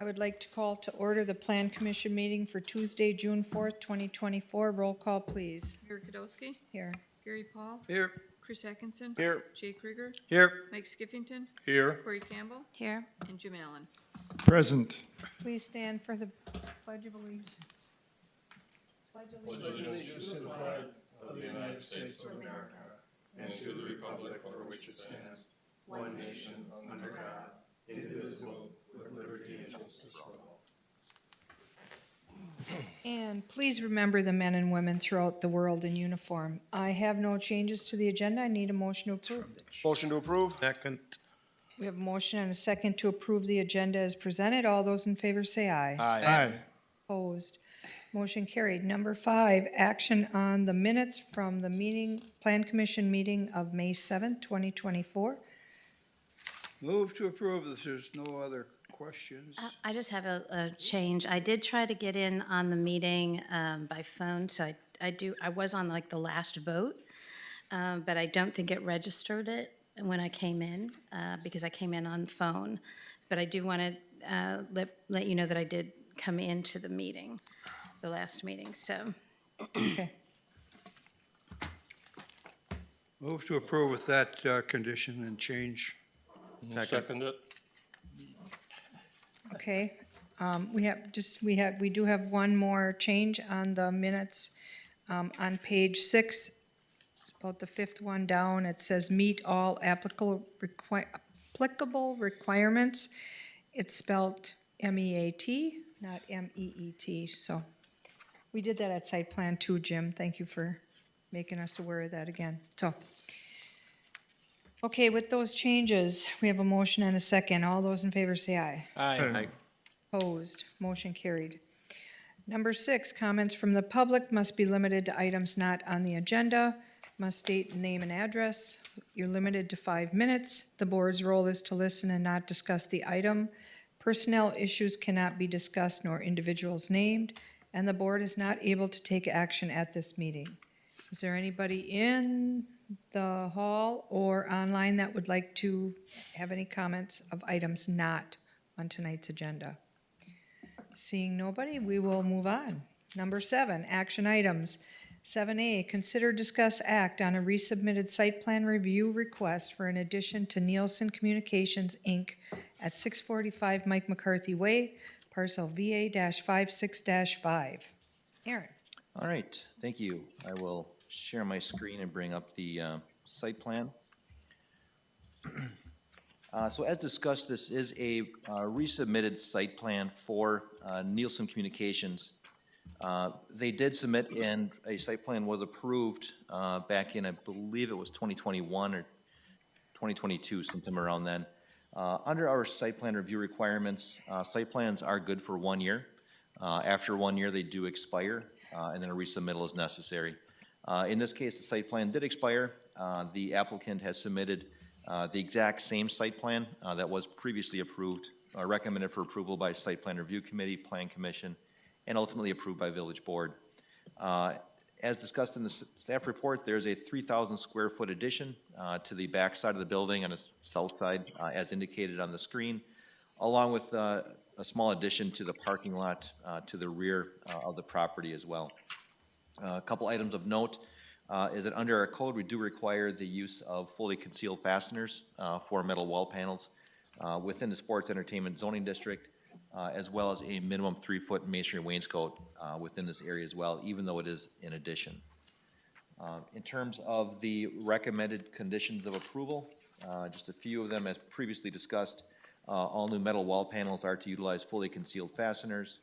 I would like to call to order the Plan Commission meeting for Tuesday, June 4th, 2024. Roll call, please. Gary Podolsky, Here. Gary Paul, Here. Chris Atkinson. Here. Jay Krieger, Here. Mike Skiffington, Here. Corey Campbell, Here. and Jim Allen. Present. Please stand for the Pledge of Allegiance. Pledge allegiance. To the flag of the United States of America and to the republic for which it stands, one nation, under God, indivisible, with liberty and justice for all. And please remember the men and women throughout the world in uniform. I have no changes to the agenda. I need a motion to approve. Motion to approve. Second. We have a motion and a second to approve the agenda as presented. All those in favor say aye. Aye. Opposed. Motion carried. Number 5, action on the minutes from the Plan Commission meeting of May 7th, 2024. Move to approve if there's no other questions. I just have a change. I did try to get in on the meeting by phone, so I was on like the last vote, but I don't think it registered it when I came in, because I came in on phone. But I do want to let you know that I did come into the meeting, the last meeting, so. Okay. Move to approve with that condition and change. Second it. Okay, we do have one more change on the minutes. On page 6, it's about the 5th one down, it says meet all applicable requirements. It's spelled M-E-A-T, not M-E-E-T, so we did that at site plan too, Jim. Thank you for making us aware of that again. So, okay, with those changes, we have a motion and a second. All those in favor say aye. Aye. Opposed, motion carried. Number 6, comments from the public must be limited to items not on the agenda, must state name and address. You're limited to 5 minutes. The board's role is to listen and not discuss the item. Personnel issues cannot be discussed nor individuals named, and the board is not able to take action at this meeting. Is there anybody in the hall or online that would like to have any comments of items not on tonight's agenda? Seeing nobody, we will move on. Number 7, action items. 7A, consider, discuss, act on a resubmitted site plan review request for an addition to Nielson Communications, Inc. at 645 Mike McCarthy Way, parcel VA-56-5. Aaron. All right, thank you. I will share my screen and bring up the site plan. So as discussed, this is a resubmitted site plan for Nielson Communications. They did submit, and a site plan was approved back in, I believe it was 2021 or 2022, sometime around then. Under our site plan review requirements, site plans are good for 1 year. After 1 year, they do expire, and then a resubmittal is necessary. In this case, the site plan did expire. The applicant has submitted the exact same site plan that was previously approved, recommended for approval by Site Plan Review Committee, Plan Commission, and ultimately approved by Village Board. As discussed in the staff report, there's a 3,000 square foot addition to the back side of the building on the south side, as indicated on the screen, along with a small addition to the parking lot to the rear of the property as well. A couple items of note is that under our code, we do require the use of fully concealed fasteners for metal wall panels within the sports entertainment zoning district, as well as a minimum 3-foot masonry wainscot within this area as well, even though it is in addition. In terms of the recommended conditions of approval, just a few of them as previously discussed. All new metal wall panels are to utilize fully concealed fasteners.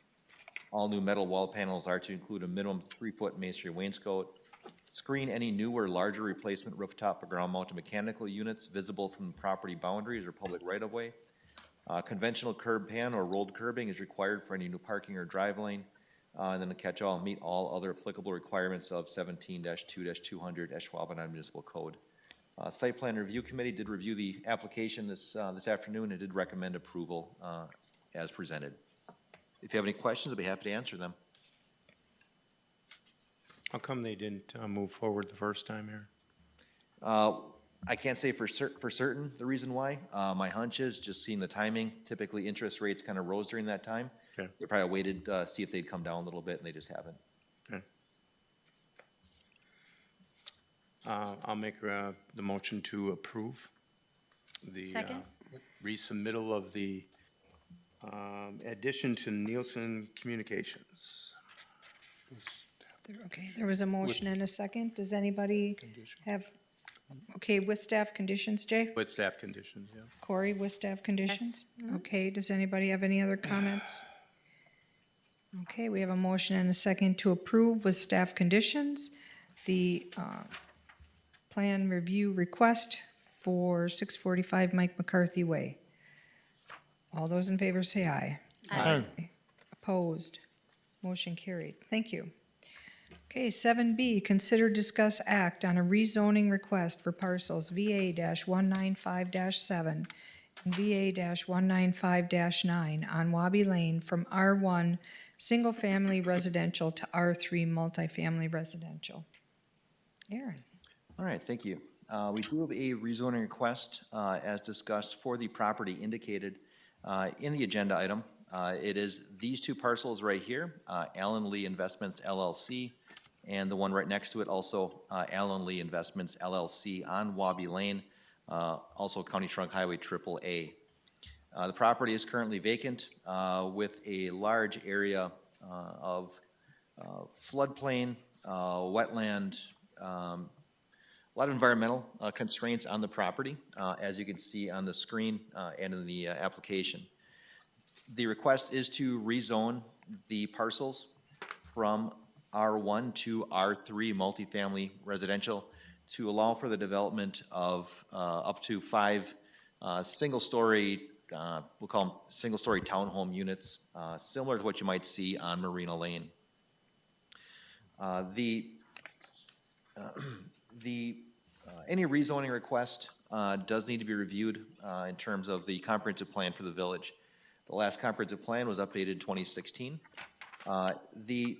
All new metal wall panels are to include a minimum 3-foot masonry wainscot. Screen any new or larger replacement rooftop or ground-mounted mechanical units visible from the property boundaries or public right-of-way. Conventional curb pan or rolled curbing is required for any new parking or drive lane. And then to catch all, meet all other applicable requirements of 17-2-200 Ashwaubenon Municipal Code. Site Plan Review Committee did review the application this afternoon and did recommend approval as presented. If you have any questions, I'd be happy to answer them. How come they didn't move forward the first time here? I can't say for certain the reason why. My hunch is just seeing the timing. Typically, interest rates kind of rose during that time. Okay. They probably waited, see if they'd come down a little bit, and they just haven't. Okay. I'll make the motion to approve the Second. resubmittal of the addition to Nielson Communications. Okay, there was a motion and a second. Does anybody have, okay, with staff conditions, Jay? With staff conditions, yeah. Corey, with staff conditions? Okay, does anybody have any other comments? Okay, we have a motion and a second to approve with staff conditions the plan review request for 645 Mike McCarthy Way. All those in favor say aye. Aye. Opposed? Motion carried. Thank you. Okay, 7B, consider, discuss, act on a rezoning request for parcels VA-195-7 and VA-195-9 on Wabi Lane from R1 Single Family Residential to R3 Multifamily Residential. Aaron? All right, thank you. We do have a rezoning request, as discussed, for the property indicated in the agenda item. It is these two parcels right here, Allen Lee Investments LLC, and the one right next to it, also Allen Lee Investments LLC on Wabi Lane, also County Trunk Highway AAA. The property is currently vacant with a large area of floodplain, wetland, a lot of environmental constraints on the property, as you can see on the screen and in the application. The request is to rezone the parcels from R1 to R3 multifamily residential to allow for the development of up to 5 single-story, we'll call them single-story townhome units, similar to what you might see on Marina Lane. Any rezoning request does need to be reviewed in terms of the comprehensive plan for the village. The last comprehensive plan was updated in 2016. The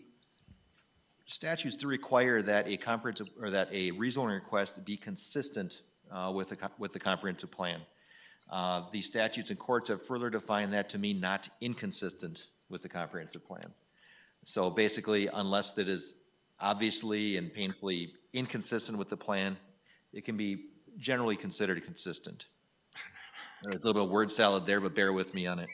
statutes do require that a comprehensive, or that a rezoning request be consistent with the comprehensive plan. The statutes and courts have further defined that to mean not inconsistent with the comprehensive plan. So basically, unless that is obviously and painfully inconsistent with the plan, it can be generally considered consistent. There's a little bit of word salad there, but bear with me on it.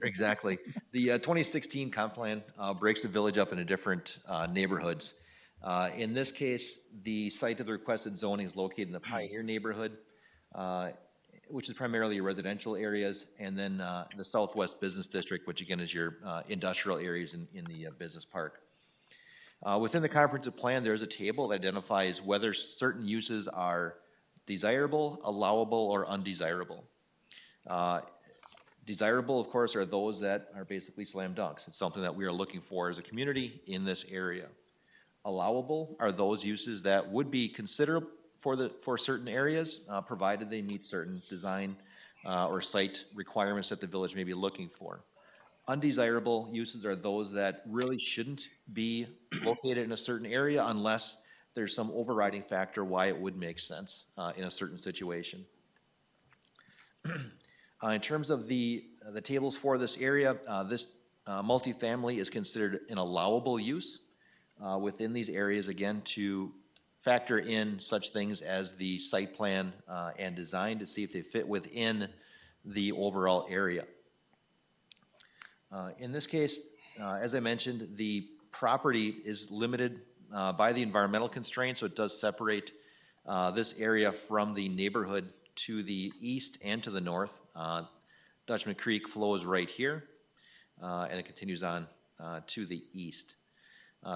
Exactly. The 2016 comp plan breaks the village up into different neighborhoods. In this case, the site of the requested zoning is located in the Pioneer neighborhood, which is primarily residential areas, and then the Southwest Business District, which again is your industrial areas in the business park. Within the comprehensive plan, there's a table that identifies whether certain uses are desirable, allowable, or undesirable. Desirable, of course, are those that are basically slam dunks. It's something that we are looking for as a community in this area. Allowable are those uses that would be considered for certain areas, provided they meet certain design or site requirements that the village may be looking for. Undesirable uses are those that really shouldn't be located in a certain area unless there's some overriding factor why it would make sense in a certain situation. In terms of the tables for this area, this multifamily is considered an allowable use within these areas, again, to factor in such things as the site plan and design to see if they fit within the overall area. In this case, as I mentioned, the property is limited by the environmental constraints, so it does separate this area from the neighborhood to the east and to the north. Dutchman Creek flows right here, and it continues on to the east.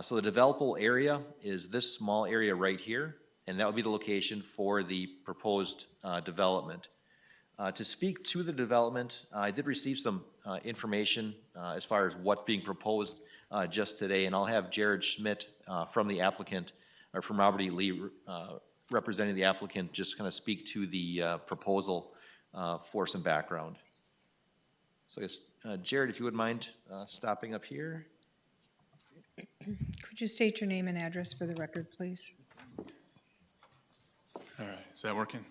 So the developable area is this small area right here, and that would be the location for the proposed development. To speak to the development, I did receive some information as far as what's being proposed just today, and I'll have Jared Schmidt from the applicant, or from Robert E. Lee, representing the applicant, just kind of speak to the proposal for some background. So I guess, Jared, if you wouldn't mind stopping up here. Could you state your name and address for the record, please? All right, is that working?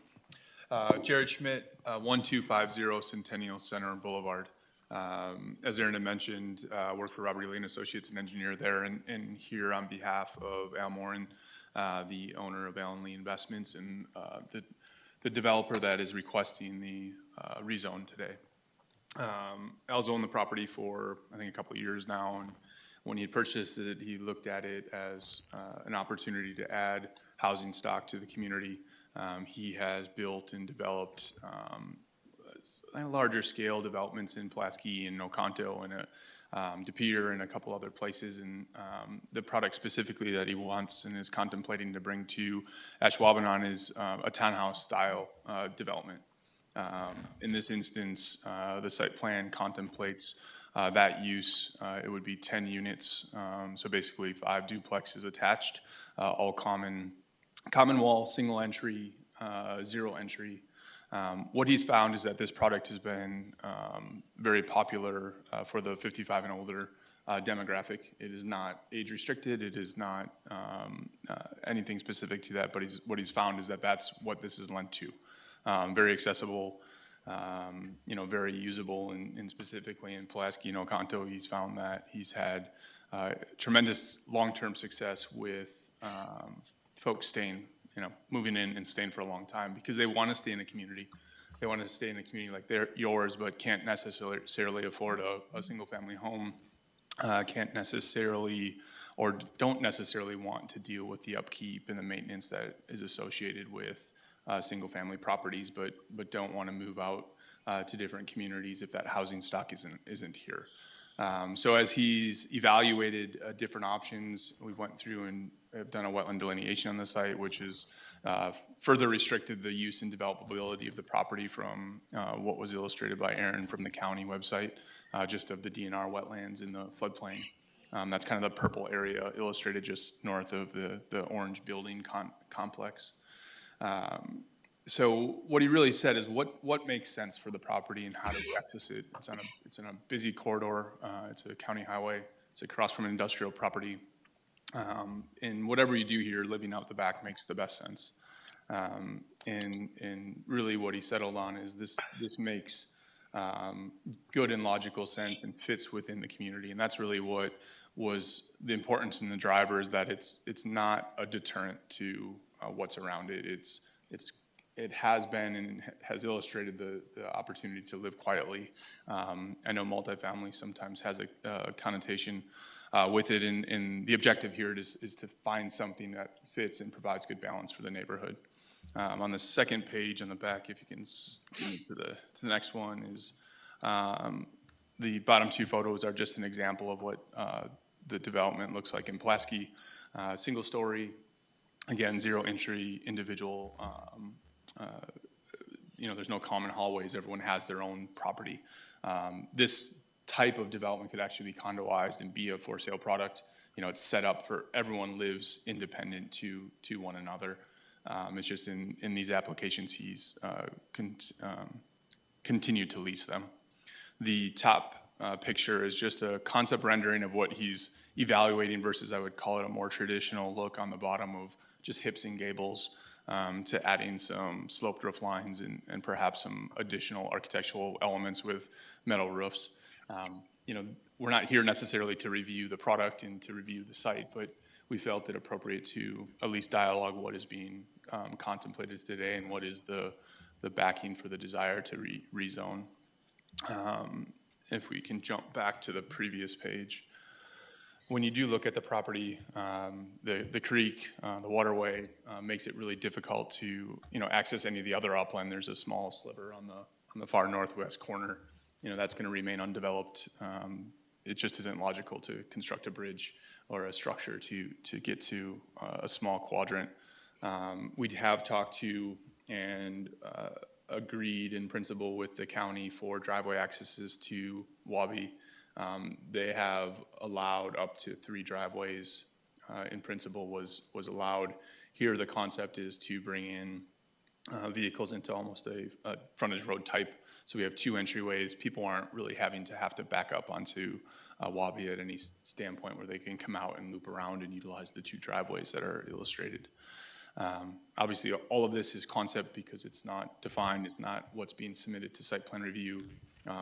Jared Schmidt, 1250 Centennial Center Boulevard. As Aaron had mentioned, work for Robert E. Lee and Associates, an engineer there, and here on behalf of Al Moran, the owner of Allen Lee Investments, and the developer that is requesting the rezone today. Al's owned the property for, I think, a couple of years now, and when he had purchased it, he looked at it as an opportunity to add housing stock to the community. He has built and developed larger scale developments in Pulaski and Oconto and De Pere and a couple other places. And the product specifically that he wants and is contemplating to bring to Ashwaubenon is a townhouse style development. In this instance, the site plan contemplates that use. It would be 10 units, so basically 5 duplexes attached, all common wall, single entry, zero entry. What he's found is that this product has been very popular for the 55 and older demographic. It is not age restricted. It is not anything specific to that, but what he's found is that that's what this is lent to. Very accessible, very usable, and specifically in Pulaski and Oconto, he's found that he's had tremendous long-term success with folks staying, moving in and staying for a long time because they want to stay in a community. They want to stay in a community like yours, but can't necessarily afford a single-family home, can't necessarily or don't necessarily want to deal with the upkeep and the maintenance that is associated with single-family properties, but don't want to move out to different communities if that housing stock isn't here. So as he's evaluated different options, we went through and have done a wetland delineation on the site, which has further restricted the use and developability of the property from what was illustrated by Aaron from the county website, just of the DNR wetlands in the floodplain. That's kind of the purple area illustrated just north of the orange building complex. So what he really said is what makes sense for the property and how to access it. It's on a busy corridor. It's a county highway. It's across from an industrial property. And whatever you do here, living out the back makes the best sense. And really what he settled on is this makes good and logical sense and fits within the community. And that's really what was the importance in the driver, is that it's not a deterrent to what's around it. It has been and has illustrated the opportunity to live quietly. I know multifamily sometimes has a connotation with it, and the objective here is to find something that fits and provides good balance for the neighborhood. On the second page on the back, if you can to the next one, is the bottom 2 photos are just an example of what the development looks like in Pulaski. Single story, again, zero entry, individual. There's no common hallways. Everyone has their own property. This type of development could actually be condoized and be a for sale product. It's set up for everyone lives independent to one another. It's just in these applications he's continued to lease them. The top picture is just a concept rendering of what he's evaluating versus, I would call it, a more traditional look on the bottom of just hips and gables, to adding some sloped roof lines and perhaps some additional architectural elements with metal roofs. We're not here necessarily to review the product and to review the site, but we felt it appropriate to at least dialogue what is being contemplated today and what is the backing for the desire to rezone. If we can jump back to the previous page. When you do look at the property, the creek, the waterway makes it really difficult to access any of the other upland. There's a small sliver on the far northwest corner. That's going to remain undeveloped. It just isn't logical to construct a bridge or a structure to get to a small quadrant. We have talked to and agreed in principle with the county for driveway accesses to Wabi. They have allowed up to 3 driveways. In principle was allowed. Here the concept is to bring in vehicles into almost a frontage road type. So we have two entryways. People aren't really having to have to back up onto Wabi at any standpoint where they can come out and loop around and utilize the two driveways that are illustrated. Obviously, all of this is concept because it's not defined, it's not what's being submitted to site plan review.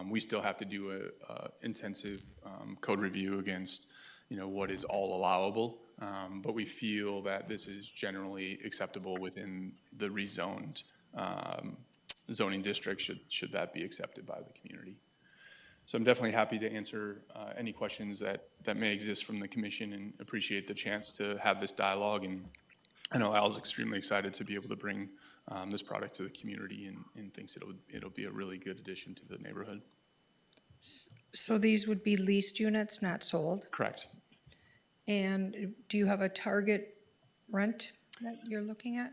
We still have to do a intensive code review against, what is all allowable. But we feel that this is generally acceptable within the rezoned zoning district, should that be accepted by the community. So I'm definitely happy to answer any questions that may exist from the commission, and appreciate the chance to have this dialogue. And I know Al's extremely excited to be able to bring this product to the community, and thinks it'll be a really good addition to the neighborhood. So these would be leased units, not sold? Correct. And do you have a target rent that you're looking at?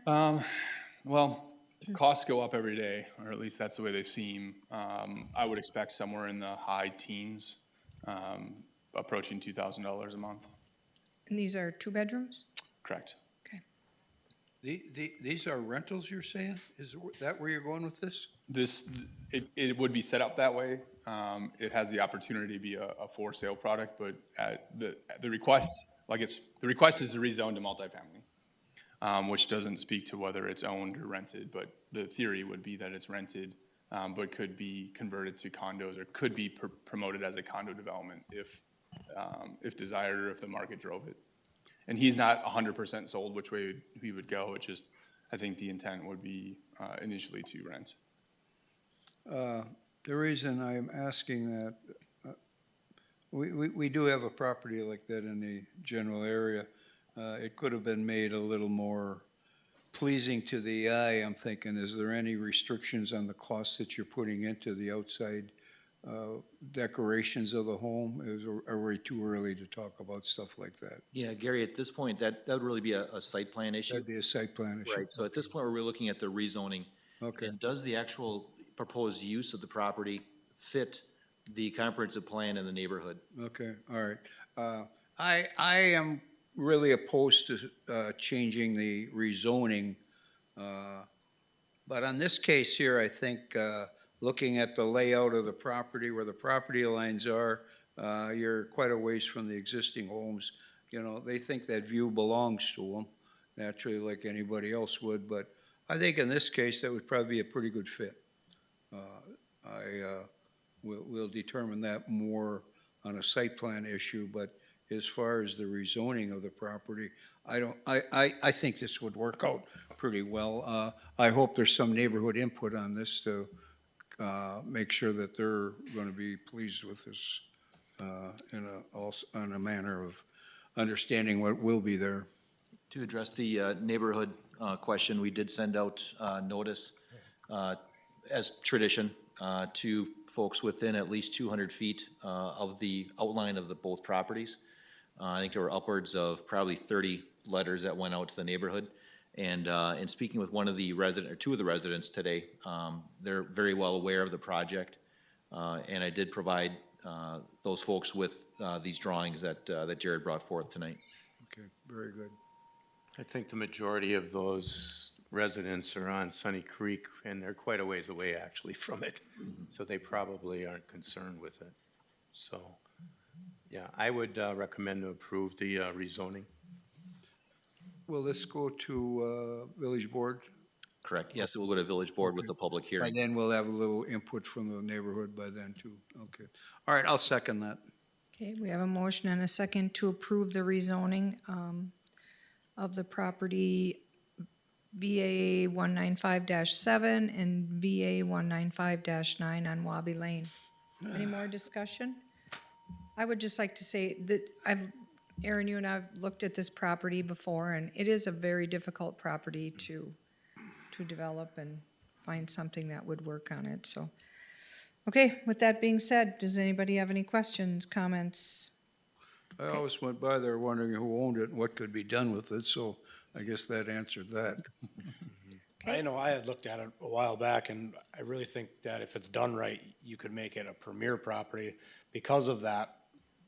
Well, costs go up every day, or at least that's the way they seem. I would expect somewhere in the high teens, approaching $2,000 a month. And these are 2 bedrooms? Correct. Okay. These are rentals, you're saying? Is that where you're going with this? It would be set up that way. It has the opportunity to be a for sale product, but the request is to rezone to multifamily, which doesn't speak to whether it's owned or rented, but the theory would be that it's rented, but could be converted to condos, or could be promoted as a condo development if desired, or if the market drove it. And he's not 100% sold which way he would go. It's just, I think the intent would be initially to rent. The reason I'm asking that, we do have a property like that in the general area. It could have been made a little more pleasing to the eye. I'm thinking, is there any restrictions on the costs that you're putting into the outside decorations of the home? Are we too early to talk about stuff like that? Yeah, Gary, at this point, that would really be a site plan issue. That'd be a site plan issue. Right, so at this point, we're looking at the rezoning. Okay. And does the actual proposed use of the property fit the comprehensive plan in the neighborhood? Okay, all right. I am really opposed to changing the rezoning. But on this case here, I think looking at the layout of the property, where the property lines are, you're quite a ways from the existing homes. They think that view belongs to them, naturally, like anybody else would. But I think in this case, that would probably be a pretty good fit. We'll determine that more on a site plan issue, but as far as the rezoning of the property, I think this would work out pretty well. I hope there's some neighborhood input on this to make sure that they're gonna be pleased with this in a manner of understanding what will be there. To address the neighborhood question, we did send out notice, as tradition, to folks within at least 200 feet of the outline of both properties. I think there were upwards of probably 30 letters that went out to the neighborhood. And in speaking with two of the residents today, they're very well aware of the project. And I did provide those folks with these drawings that Jared brought forth tonight. Okay, very good. I think the majority of those residents are on Sunny Creek, and they're quite a ways away actually from it. So they probably aren't concerned with it. So, yeah, I would recommend to approve the rezoning. Will this go to village board? Correct, yes, it will go to village board with the public By hearing. then, we'll have a little input from the neighborhood by then, too. Okay. All right, I'll second that. Okay, we have a motion and a second to approve the rezoning of the property VA 195-7 and VA 195-9 on Wabi Lane. Any more discussion? I would just like to say that Aaron, you and I have looked at this property before, and it is a very difficult property to develop and find something that would work on it, so. Okay, with that being said, does anybody have any questions, comments? I always went by there wondering who owned it and what could be done with it, so I guess that answered that. Okay. I know I had looked at it a while back, and I really think that if it's done right, you could make it a premier property. Because of that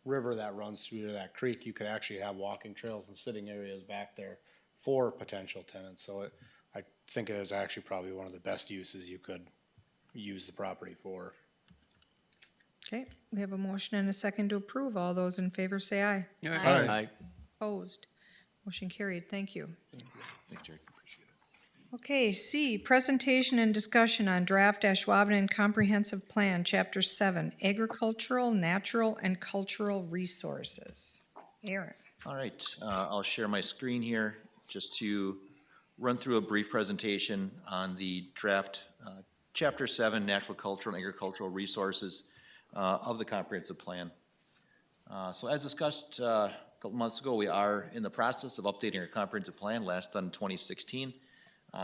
river that runs through to that creek, you could actually have walking trails and sitting areas back there for potential tenants. So I think it is actually probably one of the best uses you could use the property for. Okay, we have a motion and a second to approve. All those in favor say aye. Aye. Opposed? Motion carried. Thank you. Thanks, Jerry. Appreciate it. Okay, C, presentation and discussion on draft Ashwaubenon Comprehensive Plan, Chapter 7, Agricultural, Natural, and Cultural Resources. Aaron. All right, I'll share my screen here just to run through a brief presentation on the draft Chapter 7, Natural, Cultural, and Agricultural Resources of the comprehensive plan. So as discussed a couple months ago, we are in the process of updating our comprehensive plan, last done in 2016.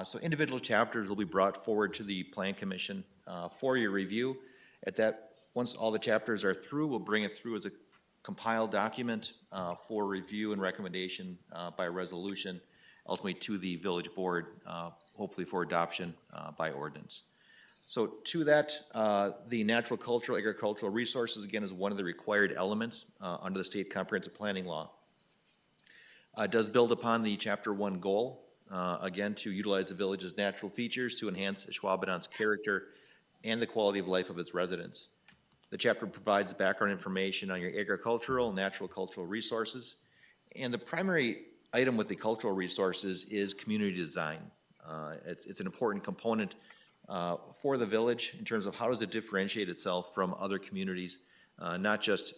So individual chapters will be brought forward to the Plan Commission for your review. Once all the chapters are through, we'll bring it through as a compiled document for review and recommendation by resolution, ultimately to the village board, hopefully for adoption by ordinance. So to that, the natural, cultural, agricultural resources, again, is one of the required elements under the state comprehensive planning law. It does build upon the Chapter 1 goal, again, to utilize the village's natural features to enhance Ashwaubenon's character and the quality of life of its residents. The chapter provides background information on your agricultural, natural, cultural resources. And the primary item with the cultural resources is community design. It's an important component for the village in terms of how does it differentiate itself from other communities, not just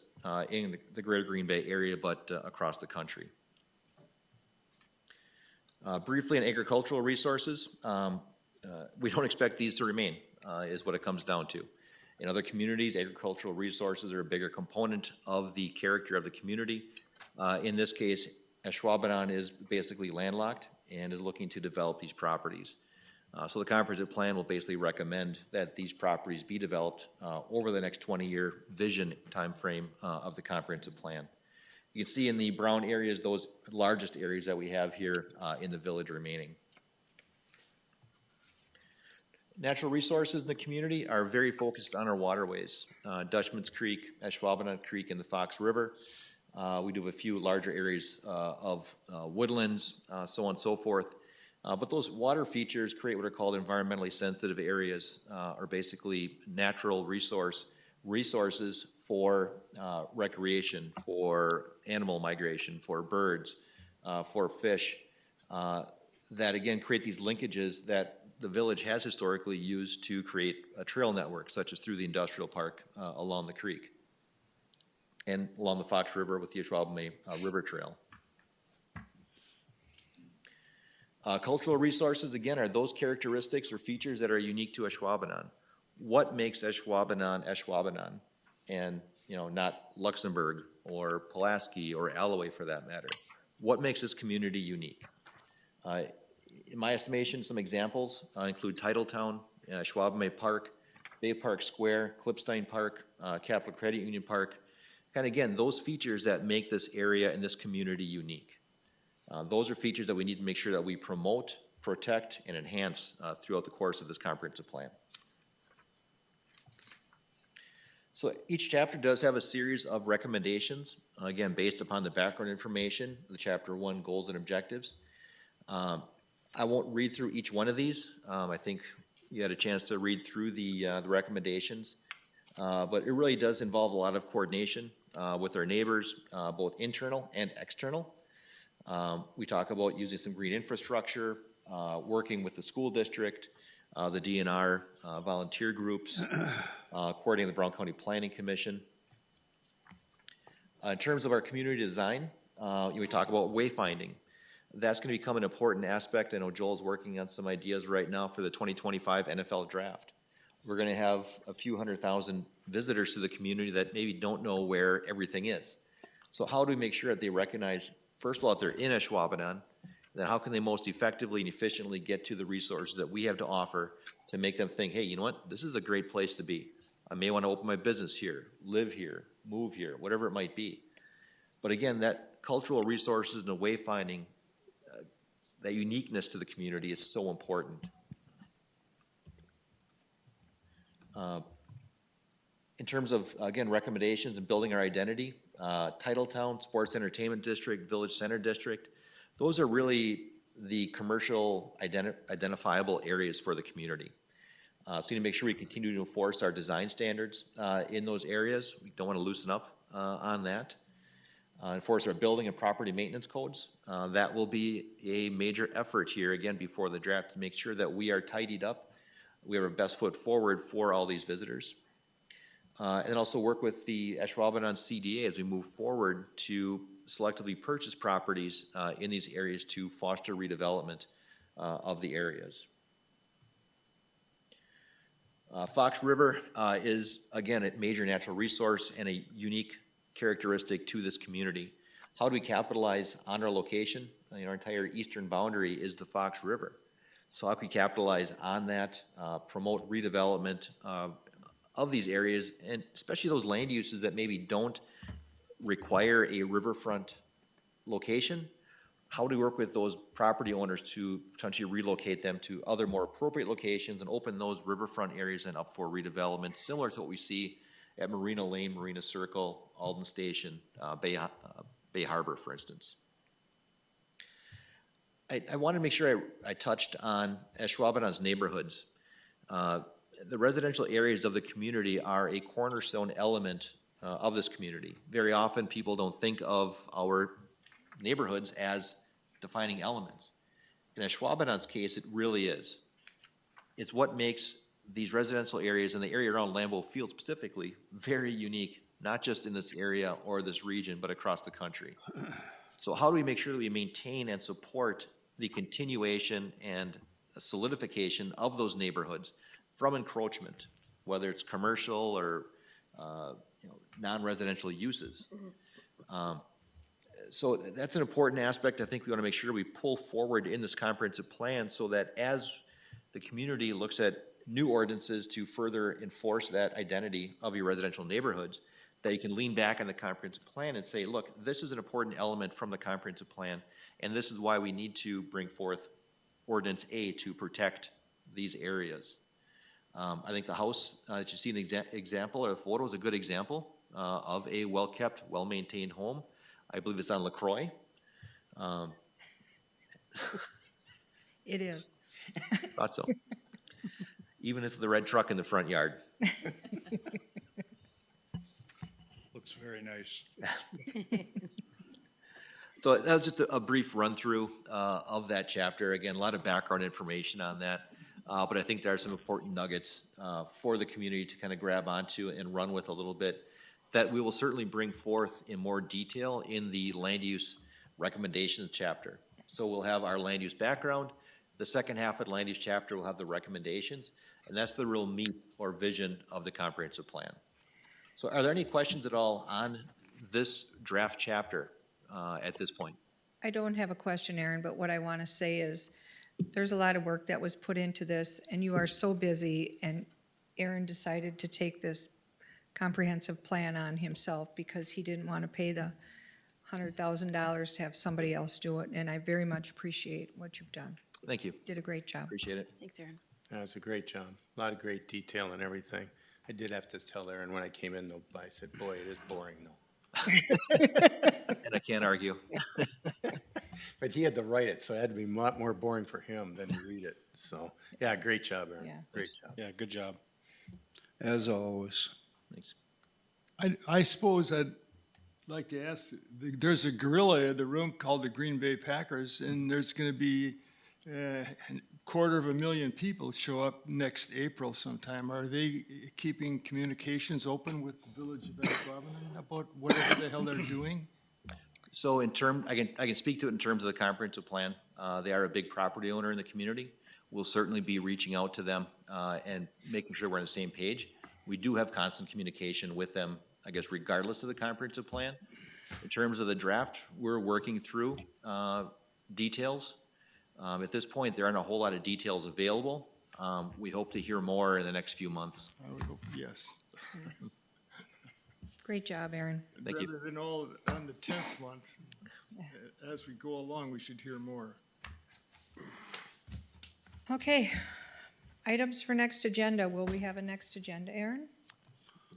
in the greater Green Bay area, but across the country. Briefly on agricultural resources, we don't expect these to remain, is what it comes down to. In other communities, agricultural resources are a bigger component of the character of the community. In this case, Ashwaubenon is basically landlocked and is looking to develop these properties. So the comprehensive plan will basically recommend that these properties be developed over the next 20-year vision timeframe of the comprehensive plan. You can see in the brown areas, those largest areas that we have here in the village remaining. Natural resources in the community are very focused on our waterways. Dutchman's Creek, Ashwaubenon Creek, and the Fox River. We do have a few larger areas of woodlands, so on and so forth. But those water features create what are called environmentally sensitive areas, or basically natural resources for recreation, for animal migration, for birds, for fish, that again create these linkages that the village has historically used to create a trail network, such as through the industrial park along the creek and along the Fox River with the Ashwaubenon River Trail. Cultural resources, again, are those characteristics or features that are unique to Ashwaubenon. What makes Ashwaubenon Ashwaubenon, and not Luxembourg or Pulaski or Alloway for that matter? What makes this community unique? In my estimation, some examples include Titletown, Ashwaubenon Park, Bay Park Square, Clipstein Park, Capital Credit Union Park. And again, those features that make this area and this community unique. Those are features that we need to make sure that we promote, protect, and enhance throughout the course of this comprehensive plan. So each chapter does have a series of recommendations, again, based upon the background information, the Chapter 1 goals and objectives. I won't read through each one of these. I think you had a chance to read through the recommendations. But it really does involve a lot of coordination with our neighbors, both internal and external. We talk about using some green infrastructure, working with the school district, the DNR, volunteer groups, coordinating the Brown County Planning Commission. In terms of our community design, we talk about wayfinding. That's going to become an important aspect. I know Joel's working on some ideas right now for the 2025 NFL draft. We're going to have a few 100,000 visitors to the community that maybe don't know where everything is. So how do we make sure that they recognize, first of all, that they're in Ashwaubenon, then how can they most effectively and efficiently get to the resources that we have to offer to make them think, hey, you know what, this is a great place to be. I may want to open my business here, live here, move here, whatever it might be. But again, that cultural resources and the wayfinding, that uniqueness to the community is so important. In terms of, again, recommendations and building our identity, Titletown, Sports Entertainment District, Village Center District, those are really the commercial identifiable areas for the community. So we need to make sure we continue to enforce our design standards in those areas. We don't want to loosen up on that. Enforce our building and property maintenance codes. That will be a major effort here, again, before the draft, to make sure that we are tidied up. We have our best foot forward for all these visitors. And also work with the Ashwaubenon CDA as we move forward to selectively purchase properties in these areas to foster redevelopment of the areas. Fox River is, again, a major natural resource and a unique characteristic to this community. How do we capitalize on our location? Our entire eastern boundary is the Fox River. So how can we capitalize on that, promote redevelopment of these areas, and especially those land uses that maybe don't require a riverfront location? How do we work with those property owners to potentially relocate them to other more appropriate locations and open those riverfront areas and up for redevelopment, similar to what we see at Marina Lane, Marina Circle, Alden Station, Bay Harbor, for instance. I want to make sure I touched on Ashwaubenon's neighborhoods. The residential areas of the community are a cornerstone element of this community. Very often, people don't think of our neighborhoods as defining elements. In Ashwaubenon's case, it really is. It's what makes these residential areas and the area around Lambeau Field specifically very unique, not just in this area or this region, but across the country. So how do we make sure that we maintain and support the continuation and solidification of those neighborhoods from encroachment, whether it's commercial or non-residential uses? So that's an important aspect. I think we want to make sure we pull forward in this comprehensive plan so that as the community looks at new ordinances to further enforce that identity of your residential neighborhoods, that you can lean back on the comprehensive plan and say, look, this is an important element from the comprehensive plan, and this is why we need to bring forth Ordinance A to protect these areas. I think the house that you see an example or a photo is a good example of a well-kept, well-maintained home. I believe it's on LaCroix. It is. Thought so. Even if the red truck in the front yard. Looks very nice. So that was just a brief run-through of that chapter. Again, a lot of background information on that. But I think there are some important nuggets for the community to kind of grab onto and run with a little bit that we will certainly bring forth in more detail in the land use recommendations chapter. So we'll have our land use background. The second half of the land use chapter will have the recommendations, and that's the real meat or vision of the comprehensive plan. So are there any questions at all on this draft chapter at this point? I don't have a question, Aaron, but what I want to say is there's a lot of work that was put into this, and you are so busy, and Aaron decided to take this comprehensive plan on himself because he didn't want to pay the $100,000 to have somebody else do it, and I very much appreciate what you've done. Thank you. Did a great job. Appreciate it. Thanks, Aaron. That was a great job. A lot of great detail and everything. I did have to tell Aaron when I came in, though, I said, boy, it is boring, though. And I can't argue. But he had to write it, so it had to be a lot more boring for him than to read it. So, yeah, great job, Aaron. Yeah. Great job. Yeah, good job. As always. Thanks. I suppose I'd like to ask, there's a gorilla in the room called the Green Bay Packers, and there's going to be a 250,000 people show up next April sometime. Are they keeping communications open with the village of Ashwaubenon about whatever the hell they're doing? So in term, I can speak to it in terms of the comprehensive plan. They are a big property owner in the community. We'll certainly be reaching out to them and making sure we're on the same page. We do have constant communication with them, I guess, regardless of the comprehensive plan. In terms of the draft, we're working through details. At this point, there aren't a whole lot of details available. We hope to hear more in the next few months. I would hope, yes. Great job, Aaron. Thank you. Rather than all on the 10th month, as we go along, we should hear more. Okay. Items for next agenda. Will we have a next agenda, Aaron?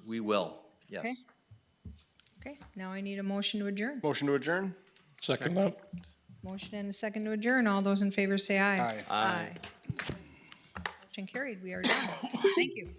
We will, yes. Okay, now I need a motion to adjourn. Motion to adjourn? Second that. Motion and a second to adjourn. All those in favor say aye. Aye. Motion carried. We are done. Thank you.